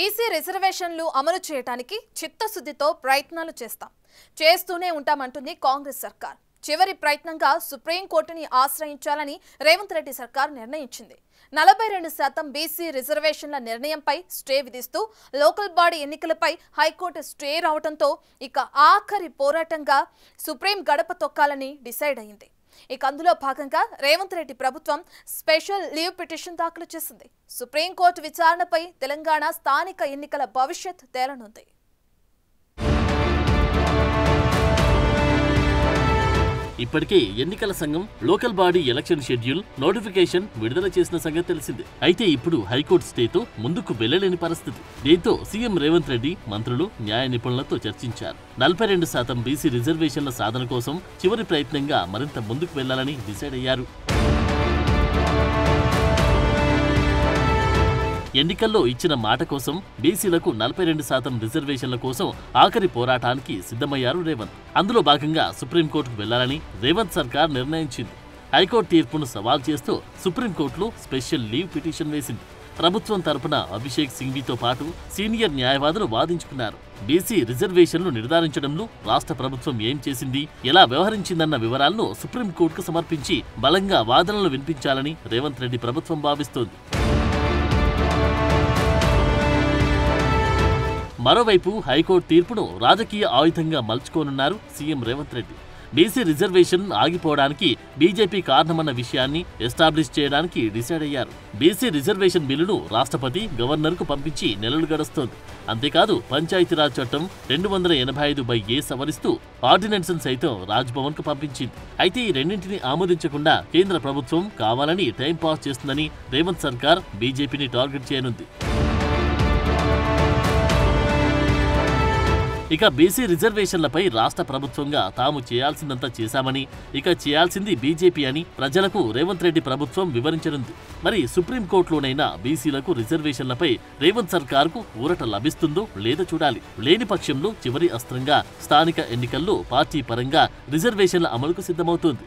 BC రిజర్వేషన్లు అమలు చేయడానికి చిత్తశుద్ధితో ప్రయత్నాలు చేస్తూనే ఉంటామంటుంది కాంగ్రెస్ సర్కార్. చివరి ప్రయత్నంగా సుప్రీంకోర్టుని ఆశ్రయించాలని రేవంత్ రెడ్డి సర్కార్ నిర్ణయించింది. 42% బీసీ రిజర్వేషన్ల నిర్ణయంపై స్టే విధిస్తూ లోకల్ బాడీ ఎన్నికలపై హైకోర్టు స్టే రావడంతో ఇక ఆఖరి పోరాటంగా సుప్రీం గడప తొక్కాలని డిసైడ్ అయింది. ఇక అందులో భాగంగా రేవంత్ రెడ్డి ప్రభుత్వం స్పెషల్ లీవ్ పిటిషన్ దాఖలు చేసింది. సుప్రీంకోర్టు విచారణపై తెలంగాణ స్థానిక ఎన్నికల భవిష్యత్ తేలనుంది. ఇప్పటికే ఎన్నికల సంఘం local body election schedule notification విడుదల చేసిన సంగతి తెలిసిందే. అయితే ఇప్పుడు హైకోర్టు స్టేతో ముందుకు వెళ్లలేని పరిస్థితి. దీంతో సీఎం రేవంత్ రెడ్డి మంత్రులు, న్యాయ నిపుణులతో చర్చించారు. 42% బీసీ రిజర్వేషన్ల సాధన కోసం చివరి ప్రయత్నంగా మరింత ముందుకు వెళ్లాలని డిసైడ్ అయ్యారు. ఎన్నికల్లో ఇచ్చిన మాట కోసం బీసీలకు 42% రిజర్వేషన్ల కోసం ఆఖరి పోరాటానికి సిద్ధమయ్యారు రేవంత్. అందులో భాగంగా సుప్రీంకోర్టుకు వెళ్లాలని రేవంత్ సర్కార్ నిర్ణయించింది. హైకోర్టు తీర్పును సవాల్ చేస్తూ సుప్రీంకోర్టులో స్పెషల్ లీవ్ పిటిషన్ వేసింది. ప్రభుత్వం తరపున అభిషేక్ సింఘ్వీతో పాటు సీనియర్ న్యాయవాదులు వాదించుకున్నారు. బీసీ రిజర్వేషన్లు నిర్ధారించడంలో రాష్ట్ర ప్రభుత్వం ఏం చేసింది, ఎలా వ్యవహరించిందన్న వివరాలను సుప్రీంకోర్టుకు సమర్పించి బలంగా వాదనలు వినిపించాలని రేవంత్ రెడ్డి ప్రభుత్వం భావిస్తోంది. మరోవైపు హైకోర్టు తీర్పును రాజకీయ ఆయుధంగా మలుచుకోనున్నారు CM Revanth Reddy. BC reservation ఆగిపోవడానికి బీజేపీ కారణమన్న విషయాన్ని ఎస్టాబ్లిష్ చేయడానికి డిసైడ్ అయ్యారు. బీసీ రిజర్వేషన్ బిల్లును రాష్ట్రపతి గవర్నర్కు పంపించి నెలలు గడుస్తోంది. అంతేకాదు పంచాయతీరాజ్ చట్టం 285(a) సవరిస్తూ ఆర్డినెన్స్ సైతం రాజ్భవన్కు పంపించింది. అయితే ఈ రెండింటిని ఆమోదించకుండా కేంద్ర ప్రభుత్వం కావాలని టైంపాస్ చేస్తుందని రేవంత్ సర్కార్ బీజేపీని టార్గెట్ చేయనుంది. ఇక బీసీ రిజర్వేషన్లపై రాష్ట్ర ప్రభుత్వంగా తాము చేయాల్సిందంతా చేశామని, ఇక చేయాల్సింది బీజేపీ అని ప్రజలకు రేవంత్ రెడ్డి ప్రభుత్వం వివరించనుంది. మరి సుప్రీంకోర్టులోనైనా బీసీలకు రిజర్వేషన్లపై రేవంత్ సర్కార్కు ఊరట లభిస్తుందో లేదో చూడాలి. లేని పక్షంలో చివరి అస్త్రంగా స్థానిక ఎన్నికల్లో పార్టీ పరంగా రిజర్వేషన్ల అమలుకు సిద్ధమవుతోంది.